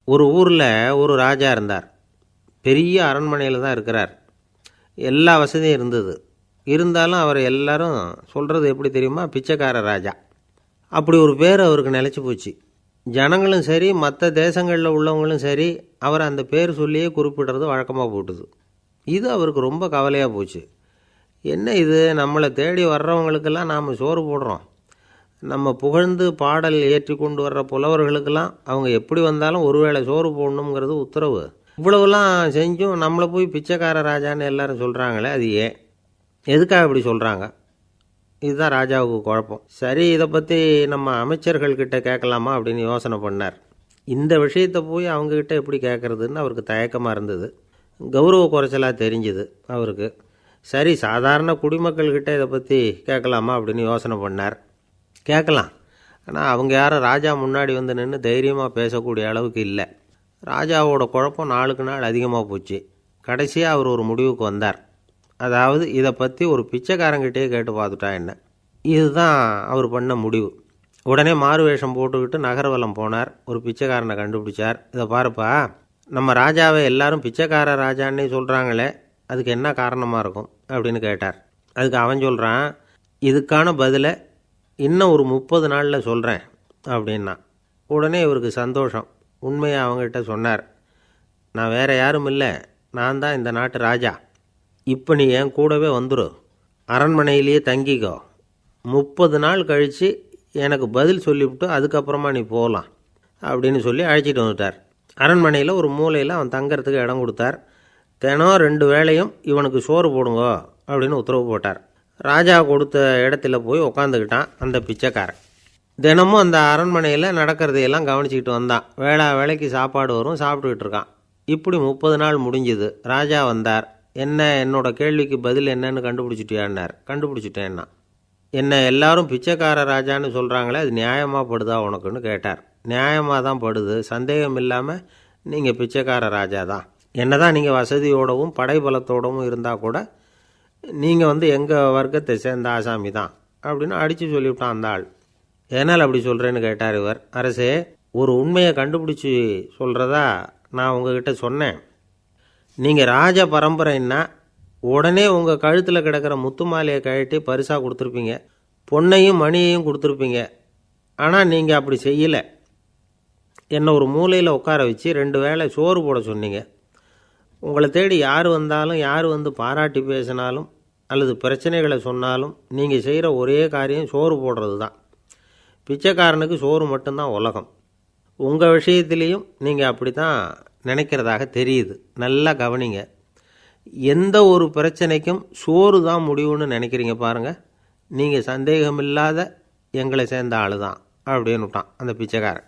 ஒரு ஊரில் ஒரு ராஜா இருந்தார். பெரிய அரண்மனையில் தான் இருக்கிறார். எல்லா வசதியும் இருந்தது. இருந்தாலும் அவர் எல்லாரும் சொல்கிறது எப்படி தெரியுமா? பிச்சைக்கார ராஜா. அப்படி ஒரு பேர் அவருக்கு நிலச்சி போச்சு. ஜனங்களும் சரி, மற்ற தேசங்களில் உள்ளவங்களும் சரி, அவர் அந்த பேர் சொல்லியே குறிப்பிடுறது வழக்கமாக போட்டுது. இது அவருக்கு ரொம்ப கவலையாக போச்சு. என்ன இது, நம்மளை தேடி வர்றவங்களுக்கெல்லாம் நாம் சோறு போடுறோம். நம்ம புகழ்ந்து பாடல் ஏற்றி கொண்டு வர்ற புலவர்களுக்கெல்லாம் அவங்க எப்படி வந்தாலும் ஒருவேளை சோறு போடணுங்கிறது உத்தரவு. இவ்வளவுலாம் செஞ்சும் நம்மளை போய் பிச்சைக்கார ராஜான்னு எல்லாரும் சொல்கிறாங்களே, அது ஏன்? எதுக்காக இப்படி சொல்கிறாங்க? இதுதான் ராஜாவுக்கு குழப்பம். சரி, இதை பற்றி நம்ம அமைச்சர்கள்கிட்ட கேட்கலாமா அப்படின்னு யோசனை பண்ணார். இந்த விஷயத்தை போய் அவங்கக்கிட்ட எப்படி கேட்குறதுன்னு அவருக்கு தயக்கமாக இருந்தது. கௌரவ குறைச்சலாக தெரிஞ்சுது அவருக்கு. சரி, சாதாரண குடிமக்கள்கிட்ட இதை பற்றி கேட்கலாமா அப்படின்னு யோசனை பண்ணார். கேட்கலாம். ஆனால் அவங்க யாரும் ராஜா முன்னாடி வந்து நின்று தைரியமாக பேசக்கூடிய அளவுக்கு இல்லை. ராஜாவோட குழப்பம் நாளுக்கு நாள் அதிகமாக போச்சு. கடைசியாக அவர் ஒரு முடிவுக்கு வந்தார். அதாவது, இதை பற்றி ஒரு பிச்சைக்காரங்கிட்டே கேட்டு பார்த்துட்டா என்ன. இதுதான் அவர் பண்ண முடிவு. உடனே மாறு வேஷம் போட்டுக்கிட்டு நகர்வலம் போனார். ஒரு பிச்சைக்காரனை கண்டுபிடிச்சார். இதை பாருப்பா, நம்ம ராஜாவை எல்லாரும் பிச்சைக்கார ராஜான்னே சொல்கிறாங்களே, அதுக்கு என்ன காரணமாக இருக்கும் அப்படின்னு கேட்டார். அதுக்கு அவன் சொல்கிறான், இதுக்கான பதிலை இன்னும் ஒரு 30 நாளில் சொல்கிறேன் அப்படின்னா. உடனே இவருக்கு சந்தோஷம். உண்மையை அவங்ககிட்ட சொன்னார். நான் வேறு யாரும் இல்லை, நான் தான் இந்த நாட்டு ராஜா. இப்போ நீ என் கூடவே வந்துடும், அரண்மனையிலேயே தங்கிக்கோ. 30 நாள் கழித்து எனக்கு பதில் சொல்லிவிட்டு அதுக்கப்புறமா நீ போகலாம் அப்படின்னு சொல்லி அழைச்சிட்டு வந்துட்டார். அரண்மனையில் ஒரு மூலையில் அவன் தங்கறதுக்கு இடம் கொடுத்தார். தினம் 2 வேளையும் இவனுக்கு சோறு போடுங்க அப்படின்னு உத்தரவு போட்டார். ராஜா கொடுத்த இடத்துல போய் உக்காந்துக்கிட்டான் அந்த பிச்சைக்காரன். தினமும் அந்த அரண்மனையில் நடக்கிறதையெல்லாம் கவனிச்சிக்கிட்டு வந்தான். வேளைக்கு சாப்பாடு வரும், சாப்பிட்டுக்கிட்டு இருக்கான். இப்படி 30 நாள் முடிஞ்சுது. ராஜா வந்தார். என்ன, என்னோட கேள்விக்கு பதில் என்னன்னு கண்டுபிடிச்சிட்டியான்னார். கண்டுபிடிச்சிட்டேன்னா. என்ன எல்லாரும் பிச்சைக்கார ராஜான்னு சொல்கிறாங்களே, அது நியாயமாக படுதா உனக்குன்னு கேட்டார். நியாயமாக தான் படுது, சந்தேகம் இல்லாமல் நீங்கள் பிச்சைக்கார ராஜா தான். என்ன தான் நீங்கள் வசதியோடவும் படைபலத்தோடவும் இருந்தால் கூட நீங்கள் எங்கள் வர்க்கத்தை சேர்ந்த ஆசாமி தான் அப்படின்னு அடித்து சொல்லிவிட்டான் அந்த ஆள். ஏனால் அப்படி சொல்கிறேன்னு கேட்டார் இவர். அரசே, ஒரு உண்மையை கண்டுபிடிச்சி சொல்கிறதா நான் உங்ககிட்ட சொன்னேன். நீங்கள் ராஜ பரம்பரைன்னா உடனே உங்கள் கழுத்தில் கிடக்கிற முத்து மாலையை கழட்டி பரிசாக கொடுத்துருப்பீங்க, பொன்னையும் மணியையும் கொடுத்துருப்பீங்க. ஆனால் நீங்கள் அப்படி செய்யலை. என்னை ஒரு மூலையில் உட்கார வச்சு 2 வேளை சோறு போட சொன்னீங்க. உங்களை தேடி யார் வந்தாலும், யார் பாராட்டி பேசினாலும் அல்லது பிரச்சனைகளை சொன்னாலும் நீங்கள் செய்கிற ஒரே காரியம் சோறு போடுறது தான். பிச்சைக்காரனுக்கு சோறு மட்டும்தான் உலகம். உங்கள் விஷயத்திலையும் நீங்கள் அப்படி தான் நினைக்கிறதாக தெரியுது. நல்லா கவனிங்க. எந்த ஒரு பிரச்சனைக்கும் சோறு தான் முடிவுன்னு நினைக்கிறீங்க பாருங்கள். நீங்கள் சந்தேகமில்லாத எங்களை சேர்ந்த ஆள் தான் அப்படின்னு விட்டான் அந்த பிச்சைக்காரன்.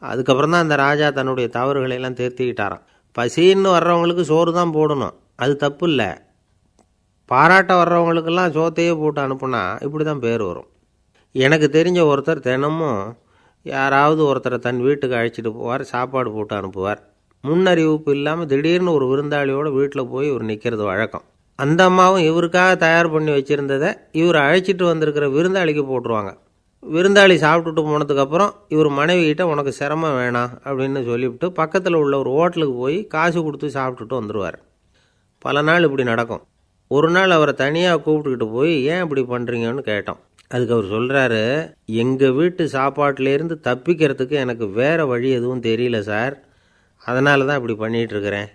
அதுக்கப்புறம் தான் அந்த ராஜா தன்னுடைய தவறுகளையெல்லாம் தேர்த்திக்கிட்டாராம். பசின்னு வர்றவங்களுக்கு சோறு தான் போடணும், அது தப்பு இல்லை. பாராட்ட வர்றவங்களுக்கெல்லாம் சோத்தையே போட்டு அனுப்புனா இப்படி தான் பேர் வரும். எனக்கு தெரிஞ்ச ஒருத்தர் தினமும் யாராவது ஒருத்தரை தன் வீட்டுக்கு அழைச்சிட்டு போவார், சாப்பாடு போட்டு அனுப்புவார். முன்னறிவிப்பு இல்லாமல் திடீர்னு ஒரு விருந்தாளியோட வீட்டில் போய் இவர் நிற்கிறது வழக்கம். அந்த அம்மாவும் இவருக்காக தயார் பண்ணி வச்சுருந்ததை இவர் அழைச்சிட்டு வந்திருக்கிற விருந்தாளிக்கு போட்டுருவாங்க. விருந்தாளி சாப்பிட்டுட்டு போனதுக்கப்புறம் இவர் மனைவிகிட்ட உனக்கு சிரமம் வேணாம் அப்படின்னு சொல்லிவிட்டு பக்கத்தில் உள்ள ஒரு ஹோட்டலுக்கு போய் காசு கொடுத்து சாப்பிட்டுட்டு வந்துடுவார். பல நாள் இப்படி நடக்கும். ஒரு நாள் அவரை தனியாக கூப்பிட்டுக்கிட்டு போய் ஏன் இப்படி பண்ணுறீங்கன்னு கேட்டோம். அதுக்கு அவர் சொல்கிறாரு, எங்கள் வீட்டு சாப்பாட்டிலேருந்து தப்பிக்கிறதுக்கு எனக்கு வேறு வழி எதுவும் தெரியல சார், அதனால தான் இப்படி பண்ணிகிட்ருக்கிறேன்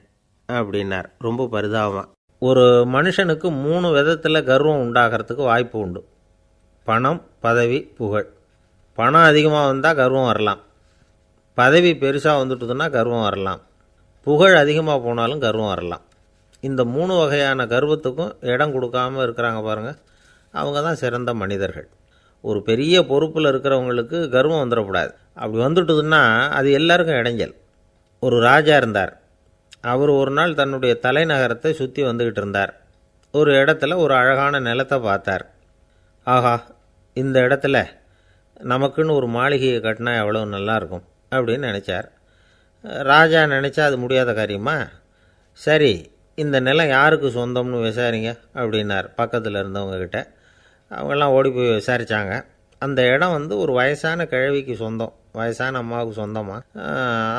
அப்படின்னார் ரொம்ப பரிதாபமாக. ஒரு மனுஷனுக்கு 3 விதத்தில் கர்வம் உண்டாகிறதுக்கு வாய்ப்பு உண்டு. பணம், பதவி, புகழ். பணம் அதிகமாக வந்தால் கர்வம் வரலாம், பதவி பெருசாக வந்துட்டுதுன்னா கர்வம் வரலாம், புகழ் அதிகமாக போனாலும் கர்வம் வரலாம். இந்த 3 வகையான கர்வத்துக்கும் இடம் கொடுக்காமல் இருக்கிறாங்க பாருங்கள், அவங்க தான் சிறந்த மனிதர்கள். ஒரு பெரிய பொறுப்பில் இருக்கிறவங்களுக்கு கர்வம் வந்துடக்கூடாது. அப்படி வந்துட்டுதுன்னா அது எல்லாருக்கும் இடைஞ்சல். ஒரு ராஜா இருந்தார். அவர் ஒரு நாள் தன்னுடைய தலைநகரத்தை சுற்றி வந்துக்கிட்டு இருந்தார். ஒரு இடத்துல ஒரு அழகான நிலத்தை பார்த்தார். ஆஹா, இந்த இடத்துல நமக்குன்னு ஒரு மாளிகையை கட்டினா எவ்வளோ நல்லாயிருக்கும் அப்படின்னு நினச்சார். ராஜா நினச்சா அது முடியாத காரியமா? சரி, இந்த நிலம் யாருக்கு சொந்தம்னு விசாரிங்க அப்படின்னார் பக்கத்தில் இருந்தவங்கக்கிட்ட. அவங்கெல்லாம் ஓடி போய் விசாரித்தாங்க. அந்த இடம் ஒரு வயசான கிழவிக்கு சொந்தம் வயசான அம்மாவுக்கு சொந்தமாக.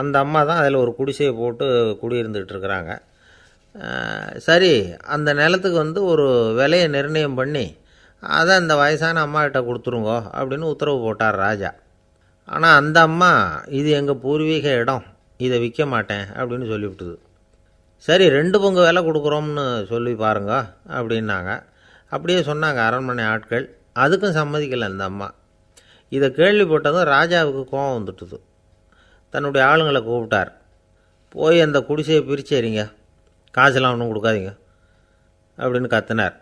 அந்த அம்மா தான் அதில் ஒரு குடிசையை போட்டு குடியிருந்துகிட்டு இருக்கிறாங்க. சரி, அந்த நிலத்துக்கு வந்து ஒரு விலையை நிர்ணயம் பண்ணி அதை அந்த வயசான அம்மாக்கிட்ட கொடுத்துருங்கோ அப்படின்னு உத்தரவு போட்டார் ராஜா. ஆனால் அந்த அம்மா இது எங்கள் பூர்வீக இடம், இதை விற்க மாட்டேன் அப்படின்னு சொல்லிவிட்டுது. சரி, 2 பங்கு விலை கொடுக்குறோம்னு சொல்லி பாருங்க அப்படின்னாங்க. அப்படியே சொன்னாங்க அரண்மனை ஆட்கள். அதுக்கும் சம்மதிக்கலை அந்த அம்மா. இதை கேள்விப்பட்டதும் ராஜாவுக்கு கோபம் வந்துட்டுது. தன்னுடைய ஆளுங்களை கூப்பிட்டார். போய் அந்த குடிசையை பிரித்து எறிங்க, காசெல்லாம் ஒன்றும் கொடுக்காதீங்க அப்படின்னு கத்தினார்.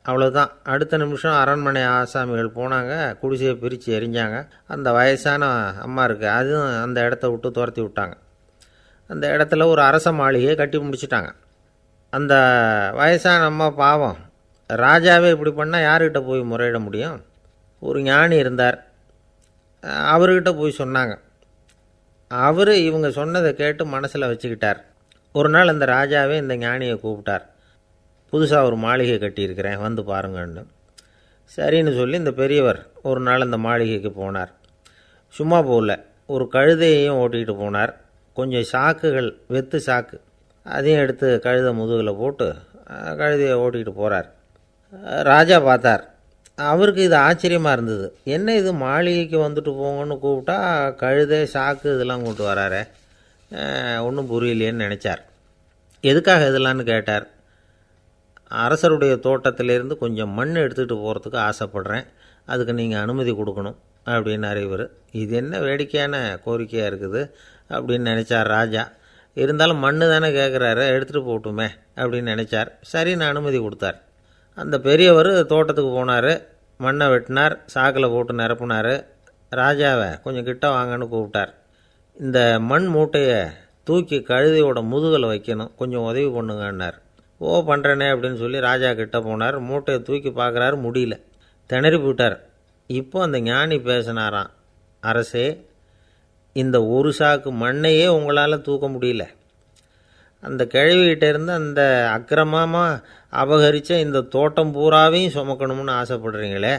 அவ்வளோதான். அடுத்த நிமிஷம் அரண்மனை ஆசாமிகள் போனாங்க, குடிசையை பிரித்து எரிஞ்சாங்க. அந்த வயசான அம்மா இருக்குது, அதுவும் அந்த இடத்த விட்டு துரத்தி விட்டாங்க. அந்த இடத்துல ஒரு அரச மாளிகையை கட்டி முடிச்சிட்டாங்க. அந்த வயசான அம்மா பாவம், ராஜாவே இப்படி பண்ணால் யார்கிட்ட போய் முறையிட முடியும்? ஒரு ஞானி இருந்தார், அவர்கிட்ட போய் சொன்னாங்க. அவர் இவங்க சொன்னதை கேட்டு மனசில் வச்சுக்கிட்டார். ஒரு நாள் அந்த ராஜாவே இந்த ஞானியை கூப்பிட்டார். புதுசாக ஒரு மாளிகை கட்டியிருக்கிறேன், வந்து பாருங்கன்னு. சரின்னு சொல்லி இந்த பெரியவர் ஒரு நாள் அந்த மாளிகைக்கு போனார். சும்மா போகல, ஒரு கழுதையையும் ஓட்டிகிட்டு போனார். கொஞ்சம் சாக்குகள், வெத்து சாக்கு, அதையும் எடுத்து கழுதை முதுகில் போட்டு கழுதையை ஓட்டிகிட்டு போகிறார். ராஜா பார்த்தார். அவருக்கு இது ஆச்சரியமாக இருந்தது. என்ன இது, மாளிகைக்கு வந்துட்டு போங்கன்னு கூப்பிட்டா கழுதை சாக்கு இதெல்லாம் கூப்பிட்டு வராரே, ஒன்றும் புரியலையேன்னு நினச்சார். எதுக்காக இதெல்லாம்னு கேட்டார். அரசருடைய தோட்டத்திலேருந்து கொஞ்சம் மண் எடுத்துகிட்டு போகிறதுக்கு ஆசைப்படுறேன், அதுக்கு நீங்கள் அனுமதி கொடுக்கணும் அப்படின்னாரு இவர். இது என்ன வேடிக்கையான கோரிக்கையாக இருக்குது அப்படின்னு நினச்சார் ராஜா. இருந்தாலும் மண் தானே கேட்குறாரு, எடுத்துகிட்டு போகட்டுமே அப்படின்னு நினச்சார். சரின்னு அனுமதி கொடுத்தார். அந்த பெரியவர் தோட்டத்துக்கு போனார், மண்ணை வெட்டினார், சாக்கில் போட்டு நிரப்புனார். ராஜாவை கொஞ்சம் கிட்ட வாங்கன்னு கூப்பிட்டார். இந்த மண் மூட்டையை தூக்கி கழுதையோட முதுகில் வைக்கணும், கொஞ்சம் உதவி பண்ணுங்கன்னார். ஓ, பண்ணுறேனே அப்படின்னு சொல்லி ராஜா கிட்ட போனார். மூட்டையை தூக்கி பார்க்குறாரு, முடியல, திணறி போயிட்டார். இப்போ அந்த ஞானி பேசினாராம். அரசே, இந்த ஒரு சாக்கு மண்ணையே உங்களால் தூக்க முடியல, அந்த கிழவிகிட்ட இருந்து அந்த அக்கிரமமாக அபகரித்த இந்த தோட்டம் பூராவையும் சுமக்கணும்னு ஆசைப்படுறீங்களே,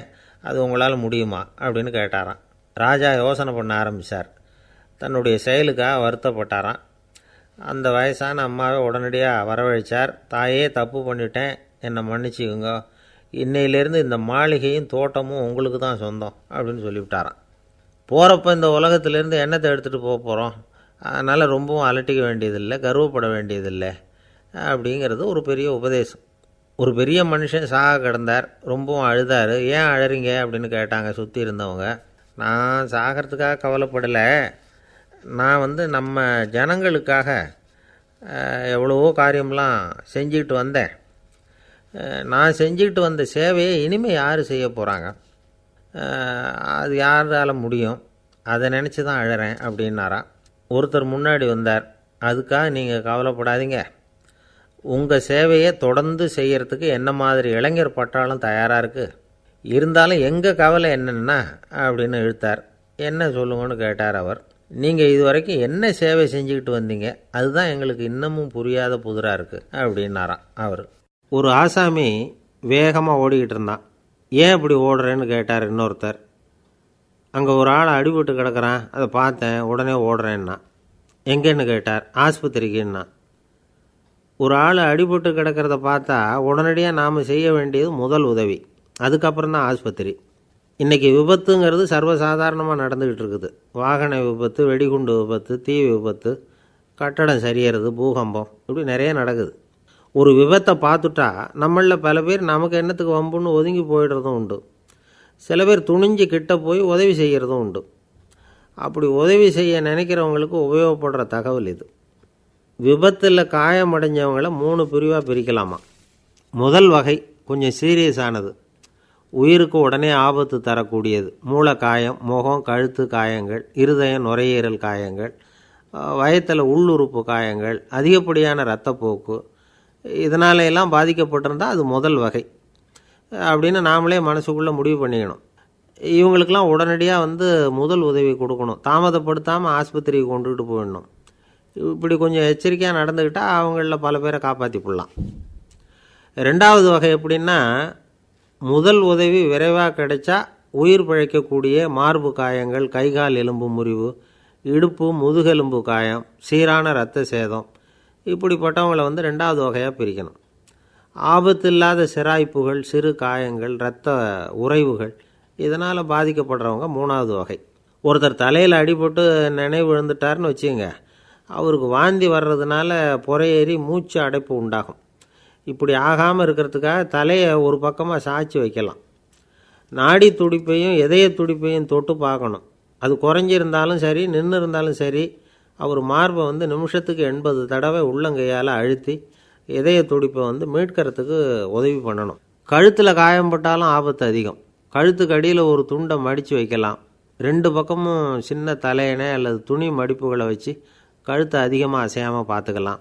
அது உங்களால் முடியுமா அப்படின்னு கேட்டாராம். ராஜா யோசனை பண்ண ஆரம்பித்தார். தன்னுடைய செயலுக்காக வருத்தப்பட்டாராம். அந்த வயசான அம்மாவை உடனடியாக வரவழைச்சார். தாயே, தப்பு பண்ணிட்டேன், என்னை மன்னிச்சுக்குங்க, இன்னையிலேருந்து இந்த மாளிகையும் தோட்டமும் உங்களுக்கு தான் சொந்தம் அப்படின்னு சொல்லிவிட்டாராம். போகிறப்ப இந்த உலகத்திலேருந்து எண்ணத்தை எடுத்துகிட்டு போக போகிறோம், அதனால் ரொம்பவும் அலட்டிக்க வேண்டியதில்லை, கர்வப்பட வேண்டியதில்லை அப்படிங்கிறது ஒரு பெரிய உபதேசம். ஒரு பெரிய மனுஷன் சாக கிடந்தார், ரொம்பவும் அழுதார். ஏன் அழறீங்க அப்படின்னு கேட்டாங்க சுற்றி இருந்தவங்க. நான் சாகிறதுக்காக கவலைப்படலை, நான் நம்ம ஜனங்களுக்காக எவ்வளவோ காரியம்லாம் செஞ்சுக்கிட்டு வந்தேன். நான் செஞ்சுக்கிட்டு வந்த சேவையை இனிமேல் யார் செய்ய போகிறாங்க, அது யாரால் முடியும், அதை நினச்சி தான் அழறேன் அப்படின்னாராம். ஒருத்தர் முன்னாடி வந்தார். அதுக்காக நீங்கள் கவலைப்படாதீங்க, உங்கள் சேவையை தொடர்ந்து செய்கிறதுக்கு என்ன மாதிரி இளைஞர் பட்டாலும் தயாராக இருக்குது, இருந்தாலும் எங்கள் கவலை என்னென்னா அப்படின்னு இழுத்தார். என்ன சொல்லுங்கன்னு கேட்டார் அவர். நீங்கள் இது வரைக்கும் என்ன சேவை செஞ்சுக்கிட்டு வந்தீங்க, அதுதான் எங்களுக்கு இன்னமும் புரியாத புதிராக இருக்குது அப்படின்னாராம் அவர். ஒரு ஆசாமி வேகமாக ஓடிக்கிட்டு இருந்தான். ஏன் இப்படி ஓடுறேன்னு கேட்டார் இன்னொருத்தர். அங்கே ஒரு ஆள் அடிபட்டு கிடக்கிறான், அதை பார்த்தேன், உடனே ஓடுறேன்னா. எங்கேன்னு கேட்டார். ஆஸ்பத்திரிக்குன்னா. ஒரு ஆள் அடிபட்டு கிடக்கிறத பார்த்தா உடனடியாக நாம் செய்ய வேண்டியது முதல் உதவி, அதுக்கப்புறம் தான் ஆஸ்பத்திரி. இன்றைக்கி விபத்துங்கிறது சர்வசாதாரணமாக நடந்துக்கிட்டு இருக்குது. வாகன விபத்து, வெடிகுண்டு விபத்து, தீ விபத்து, கட்டடம் சரியறது, பூகம்பம், இப்படி நிறைய நடக்குது. ஒரு விபத்தை பார்த்துட்டா நம்மளில் பல பேர் நமக்கு என்னத்துக்கு வம்புன்னு ஒதுங்கி போயிடுறதும் உண்டு. சில பேர் துணிஞ்சு கிட்ட போய் உதவி செய்கிறதும் உண்டு. அப்படி உதவி செய்ய நினைக்கிறவங்களுக்கு உபயோகப்படுற தகவல் இது. விபத்தில் காயமடைஞ்சவங்களை 3 பிரிவாக பிரிக்கலாமா. முதல் வகை கொஞ்சம் சீரியஸானது, உயிருக்கு உடனே ஆபத்து தரக்கூடியது. மூளை காயம், முகம், கழுத்து காயங்கள், இருதயம், நுரையீரல் காயங்கள், வயத்தில் உள்ளுறுப்பு காயங்கள், அதிகப்படியான இரத்தப்போக்கு, இதனால எல்லாம் பாதிக்கப்பட்டிருந்தால் அது முதல் வகை அப்படின்னு நாமளே மனசுக்குள்ளே முடிவு பண்ணிக்கணும். இவங்களுக்கெல்லாம் உடனடியாக முதல் உதவி கொடுக்கணும், தாமதப்படுத்தாமல் ஆஸ்பத்திரிக்கு கொண்டுகிட்டு போயிடணும். இப்படி கொஞ்சம் எச்சரிக்கையாக நடந்துக்கிட்டால் அவங்களில் பல பேரை காப்பாற்றி போடலாம். 2வது வகை எப்படின்னா, முதல் உதவி விரைவாக கிடைச்சா உயிர் பிழைக்கக்கூடிய மார்பு காயங்கள், கைகால் எலும்பு முறிவு, இடுப்பு முதுகெலும்பு காயம், சீரான இரத்த சேதம், இப்படிப்பட்டவங்களை ரெண்டாவது வகையாக பிரிக்கணும். ஆபத்தில்லாத சிராய்ப்புகள், சிறு காயங்கள், இரத்த உறைவுகள், இதனால் பாதிக்கப்படுறவங்க மூணாவது வகை. ஒருத்தர் தலையில் அடிபட்டு நினைவு விழுந்துட்டார்னு வச்சுங்க, அவருக்கு வாந்தி வர்றதுனால புறையேறி மூச்சு அடைப்பு உண்டாகும். இப்படி ஆகாமல் இருக்கிறதுக்காக தலையை ஒரு பக்கமாக சாய்ச்சி வைக்கலாம். நாடி துடிப்பையும் இதய துடிப்பையும் தொட்டு பார்க்கணும். அது குறைஞ்சிருந்தாலும் சரி, நின்று இருந்தாலும் சரி, அவர் மார்பை நிமிஷத்துக்கு 80 தடவை உள்ளங்கையால் அழுத்தி இதய துடிப்பை மீட்கிறதுக்கு உதவி பண்ணணும். கழுத்தில் காயம்பட்டாலும் ஆபத்து அதிகம். கழுத்துக்கு அடியில் ஒரு துண்டை மடித்து வைக்கலாம். 2 பக்கமும் சின்ன தலையணை அல்லது துணி மடிப்புகளை வச்சு கழுத்தை அதிகமாக அசையாமல் பார்த்துக்கலாம்.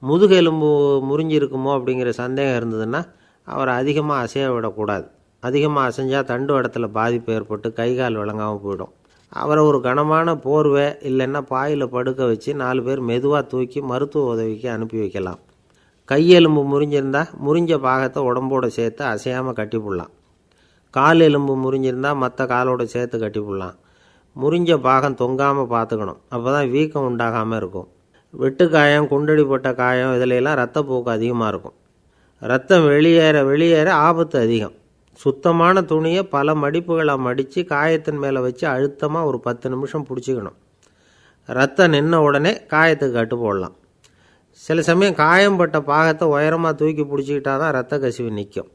முதுகெலும்பு முறிஞ்சிருக்குமோ அப்படிங்கிற சந்தேகம் இருந்ததுன்னா அவரை அதிகமாக அசைய விடக்கூடாது. அதிகமாக அசைஞ்சால் தண்டு இடத்துல பாதிப்பு ஏற்பட்டு கை கால் விளங்காமல் போயிடும். அவரை ஒரு கனமான போர்வை இல்லைன்னா பாயில் படுக்க வச்சு 4 பேர் மெதுவாக தூக்கி மருத்துவ உதவிக்கு அனுப்பி வைக்கலாம். கையெலும்பு முறிஞ்சிருந்தால் முறிஞ்ச பாகத்தை உடம்போடு சேர்த்து அசையாமல் கட்டிப்புடலாம். கால் எலும்பு முறிஞ்சிருந்தால் மற்ற காலோடு சேர்த்து கட்டிப்புடலாம். முறிஞ்ச பாகம் தொங்காமல் பார்த்துக்கணும். அப்போ தான் வீக்கம் உண்டாகாமல் இருக்கும். வெட்டு காயம், குண்டடிப்பட்ட காயம், இதிலெல்லாம் ரத்தப்போக்கு அதிகமாக இருக்கும். ரத்தம் வெளியேற ஆபத்து அதிகம். சுத்தமான துணியை பல மடிப்புகளாக மடித்து காயத்தின் மேலே வச்சு அழுத்தமாக ஒரு 10 நிமிஷம் பிடிச்சிக்கணும். ரத்தம் நின்ன உடனே காயத்துக்கு கட்டு போடலாம். சில சமயம் காயம்பட்ட பாகத்தை உயரமாக தூக்கி பிடிச்சிக்கிட்டா தான் ரத்த கசிவு நிற்கும்.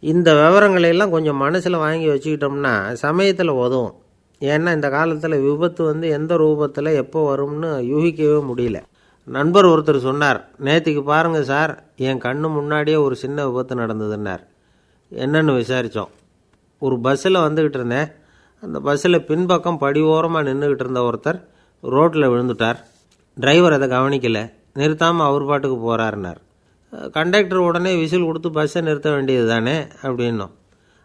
இந்த விவரங்களையெல்லாம் கொஞ்சம் மனசில் வாங்கி வச்சுக்கிட்டோம்னா சமயத்தில் உதவும். ஏன்னா இந்த காலத்தில் விபத்து எந்த ரூபத்தில் எப்போ வரும்னு யூகிக்கவே முடியல. நண்பர் ஒருத்தர் சொன்னார், நேற்றுக்கு பாருங்கள் சார், என் கண்ணு முன்னாடியே ஒரு சின்ன விபத்து நடந்ததுன்னார். என்னன்னு விசாரித்தோம். ஒரு பஸ்ஸில் வந்துக்கிட்டு இருந்தேன். அந்த பஸ்ஸில் பின்பக்கம் படி ஓரமாக நின்றுக்கிட்டு இருந்த ஒருத்தர் ரோட்டில் விழுந்துட்டார். டிரைவர் அதை கவனிக்கலை, நிறுத்தாமல் அவர் பாட்டுக்கு போகிறாருனார். கண்டக்டர் உடனே விசில் கொடுத்து பஸ்ஸை நிறுத்த வேண்டியது தானே அப்படின்னோம்.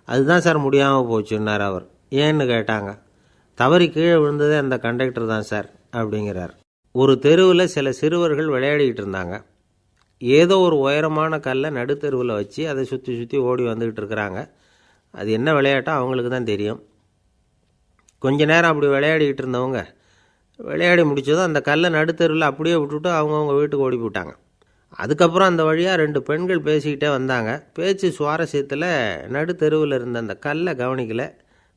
அதுதான் சார் முடியாமல் போச்சுன்னார் அவர். ஏன்னு கேட்டாங்க. தவறி கீழே விழுந்ததே அந்த கண்டக்டர் தான் சார் அப்படிங்கிறார். ஒரு தெருவில் சில சிறுவர்கள் விளையாடிக்கிட்டு இருந்தாங்க. ஏதோ ஒரு உயரமான கல்லை நடுத்தெருவில் வச்சு அதை சுற்றி சுற்றி ஓடி வந்துக்கிட்டு இருக்கிறாங்க. அது என்ன விளையாட்டோ அவங்களுக்கு தான் தெரியும். கொஞ்ச நேரம் அப்படி விளையாடிக்கிட்டு இருந்தவங்க விளையாடி முடித்ததும் அந்த கல்லை நடுத்தெருவில் அப்படியே விட்டுட்டு அவங்கவுங்க வீட்டுக்கு ஓடி போட்டாங்க. அதுக்கப்புறம் அந்த வழியாக 2 பெண்கள் பேசிக்கிட்டே வந்தாங்க. பேச்சு சுவாரஸ்யத்தில் நடுத்தெருவில் இருந்த அந்த கல்லை கவனிக்கலை.